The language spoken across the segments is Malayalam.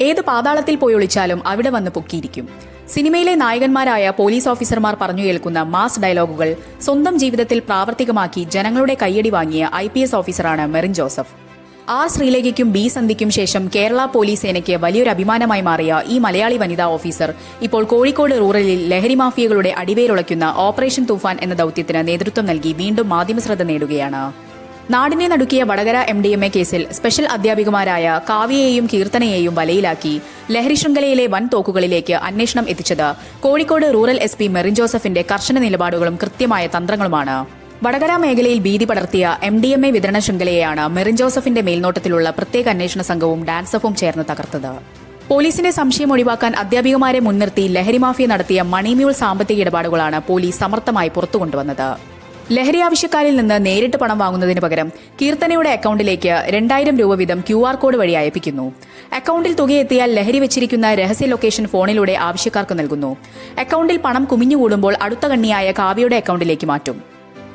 ഏത് പാതാളത്തിൽ പോയി ഒളിച്ചാലും അവിടെ വന്ന് പൊക്കിയിരിക്കും. സിനിമയിലെ നായകന്മാരായ പോലീസ് ഓഫീസർമാർ പറഞ്ഞു കേൾക്കുന്ന മാസ് ഡയലോഗുകൾ സ്വന്തം ജീവിതത്തിൽ പ്രാവർത്തികമാക്കി ജനങ്ങളുടെ കയ്യടി വാങ്ങിയ IPS ഓഫീസറാണ് മെറിൻ ജോസഫ്. R. ശ്രീലേഖയ്ക്കും B. സന്ധ്യയ്ക്കും ശേഷം കേരള പോലീസ് സേനയ്ക്ക് വലിയൊരു അഭിമാനമായി മാറിയ ഈ മലയാളി വനിതാ ഓഫീസർ ഇപ്പോൾ കോഴിക്കോട് റൂറലിൽ ലഹരി മാഫിയകളുടെ അടിവേരുളയ്ക്കുന്ന ഓപ്പറേഷൻ തൂഫാൻ എന്ന ദൌത്യത്തിന് നേതൃത്വം നൽകി വീണ്ടും മാധ്യമശ്രദ്ധ നേടുകയാണ്. നാടിനെ നടുക്കിയ വടകര MDMA കേസിൽ സ്പെഷ്യൽ അധ്യാപികമാരായ കാവ്യയെയും കീർത്തനയെയും വലയിലാക്കി ലഹരി ശൃംഖലയിലെ വൻ തോക്കുകളിലേക്ക് അന്വേഷണം എത്തിച്ചത് കോഴിക്കോട് റൂറൽ SP മെറിൻ ജോസഫിന്റെ കർശന നിലപാടുകളും കൃത്യമായ തന്ത്രങ്ങളുമാണ്. വടകര മേഖലയിൽ ഭീതി പടർത്തിയ MDMA വിതരണ ശൃംഖലയെയാണ് മെറിൻ ജോസഫിന്റെ മേൽനോട്ടത്തിലുള്ള പ്രത്യേക അന്വേഷണ സംഘവും ഡാൻസഫും ചേർന്ന് തകർത്തത്. പോലീസിന്റെ സംശയം ഒഴിവാക്കാൻ അധ്യാപികമാരെ മുൻനിർത്തി ലഹരി മാഫിയ നടത്തിയ മണിമ്യൂൾ സാമ്പത്തിക ഇടപാടുകളാണ് പോലീസ് സമർത്ഥമായി പുറത്തുകൊണ്ടുവന്നത്. ലഹരി ആവശ്യക്കാരിൽ നിന്ന് നേരിട്ട് പണം വാങ്ങുന്നതിന് പകരം കീർത്തനയുടെ അക്കൌണ്ടിലേക്ക് 2000 രൂപ വീതം QR കോഡ് വഴി അയപ്പിക്കുന്നു. അക്കൌണ്ടിൽ തുകയെത്തിയാൽ ലഹരി വെച്ചിരിക്കുന്ന രഹസ്യ ലൊക്കേഷൻ ഫോണിലൂടെ ആവശ്യക്കാർക്ക് നൽകുന്നു. അക്കൌണ്ടിൽ പണം കുമിഞ്ഞുകൂടുമ്പോൾ അടുത്ത കണ്ണിയായ കാവ്യയുടെ അക്കൌണ്ടിലേക്ക് മാറ്റും.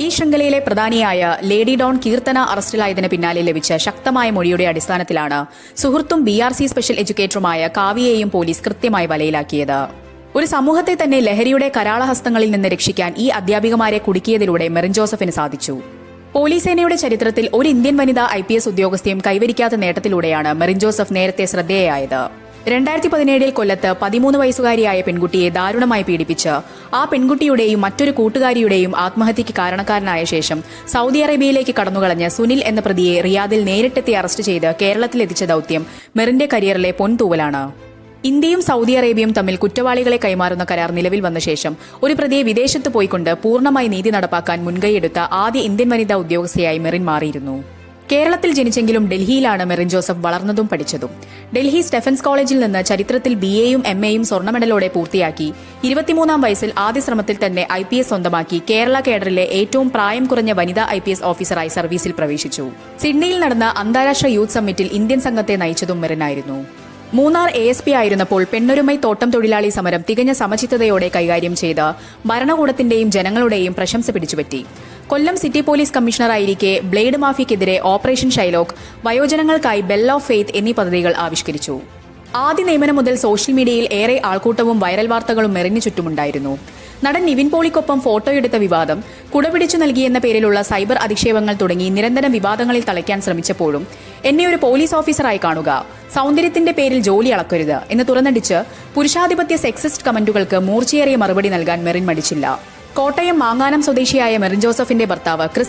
ഈ ശൃംഖലയിലെ പ്രധാനിയായ ലേഡി ഡോൺ കീർത്തന അറസ്റ്റിലായതിന് പിന്നാലെ ലഭിച്ച ശക്തമായ മൊഴിയുടെ അടിസ്ഥാനത്തിലാണ് സുഹൃത്തും BRC സ്പെഷ്യൽ എഡ്യൂക്കേറ്ററുമായ കാവ്യയെയും പോലീസ് കൃത്യമായി വലയിലാക്കിയത്. ഒരു സമൂഹത്തെ തന്നെ ലഹരിയുടെ കരാളഹസ്തങ്ങളിൽ നിന്ന് രക്ഷിക്കാൻ ഈ അധ്യാപികമാരെ കുടുക്കിയതിലൂടെ മെറിൻ ജോസഫിന് സാധിച്ചു. പോലീസ് സേനയുടെ ചരിത്രത്തിൽ ഒരു ഇന്ത്യൻ വനിതാ IPS ഉദ്യോഗസ്ഥയും കൈവരിക്കാത്ത നേട്ടത്തിലൂടെയാണ് മെറിൻ ജോസഫ് നേരത്തെ ശ്രദ്ധേയയായത്. 2017 കൊല്ലത്ത് 13 വയസ്സുകാരിയായ പെൺകുട്ടിയെ ദാരുണമായി പീഡിപ്പിച്ച് ആ പെൺകുട്ടിയുടെയും മറ്റൊരു കൂട്ടുകാരിയുടെയും ആത്മഹത്യയ്ക്ക് കാരണക്കാരനായ ശേഷം സൗദി അറേബ്യയിലേക്ക് കടന്നുകളഞ്ഞ സുനിൽ എന്ന പ്രതിയെ റിയാദിൽ നേരിട്ടെത്തി അറസ്റ്റ് ചെയ്ത് കേരളത്തിലെത്തിച്ച ദൌത്യം മെറിന്റെ കരിയറിലെ പൊൻതൂവലാണ്. ഇന്ത്യയും സൗദി അറേബ്യയും തമ്മിൽ കുറ്റവാളികളെ കൈമാറുന്ന കരാർ നിലവിൽ വന്ന ശേഷം ഒരു പ്രതിയെ വിദേശത്ത് പോയിക്കൊണ്ട് പൂർണ്ണമായി നീതി നടപ്പാക്കാൻ മുൻകൈയെടുത്ത ആദ്യ ഇന്ത്യൻ വനിതാ ഉദ്യോഗസ്ഥയായി മെറിൻ മാറിയിരുന്നു. കേരളത്തിൽ ജനിച്ചെങ്കിലും ഡൽഹിയിലാണ് മെറിൻ ജോസഫ് വളർന്നതും പഠിച്ചതും. ഡൽഹി സ്റ്റെഫൻസ് കോളേജിൽ നിന്ന് ചരിത്രത്തിൽ BAയും MAയും സ്വർണ്ണ മെഡലോടെ പൂർത്തിയാക്കി 23-ാം വയസ്സിൽ ആദ്യ ശ്രമത്തിൽ തന്നെ IPS സ്വന്തമാക്കി കേരള കേഡറിലെ ഏറ്റവും പ്രായം കുറഞ്ഞ വനിതാ IPS ഓഫീസറായി സർവീസിൽ പ്രവേശിച്ചു. സിഡ്നിയിൽ നടന്ന അന്താരാഷ്ട്ര യൂത്ത് സമ്മിറ്റിൽ ഇന്ത്യൻ സംഘത്തെ നയിച്ചതും മെറിനായിരുന്നു. മൂന്നാർ ASP ആയിരുന്നപ്പോൾ പെണ്ണൊരുമൈ തോട്ടം തൊഴിലാളി സമരം തികഞ്ഞ സമചിത്തതയോടെ കൈകാര്യം ചെയ്ത് ഭരണകൂടത്തിന്റെയും ജനങ്ങളുടെയും പ്രശംസ പിടിച്ചുപറ്റി. കൊല്ലം സിറ്റി പോലീസ് കമ്മീഷണറായിരിക്കെ ബ്ലേഡ് മാഫിയക്കെതിരെ ഓപ്പറേഷൻ ഷൈലോക്ക്, വയോജനങ്ങൾക്കായി ബെൽ ഓഫ് ഫെയ്ത്ത് എന്നീ പദ്ധതികൾ ആവിഷ്കരിച്ചു. ആദ്യ നിയമനം മുതൽ സോഷ്യൽ മീഡിയയിൽ ഏറെ ആൾക്കൂട്ടവും വൈറൽ വാർത്തകളും മെറിന് ചുറ്റുമുണ്ടായിരുന്നു. നടൻ നിവിൻ പോളിക്കൊപ്പം ഫോട്ടോയെടുത്ത വിവാദം, കുടപിടിച്ചു നൽകിയെന്ന പേരിലുള്ള സൈബർ അധിക്ഷേപങ്ങൾ തുടങ്ങി നിരന്തരം വിവാദങ്ങളിൽ തളയ്ക്കാൻ ശ്രമിച്ചപ്പോഴും എന്നെ ഒരു പോലീസ് ഓഫീസറായി കാണുക, സൗന്ദര്യത്തിന്റെ പേരിൽ ജോലി അളക്കരുത് എന്ന് തുറന്നടിച്ച് പുരുഷാധിപത്യ സെക്സിസ്റ്റ് കമന്റുകൾക്ക് മൂർച്ചയേറിയ മറുപടി നൽകാൻ മെറിൻ മടിച്ചില്ല. കോട്ടയം മാങ്ങാനം സ്വദേശിയായ മെറിൻ ജോസഫിന്റെ ഭർത്താവ് ക്രിസ്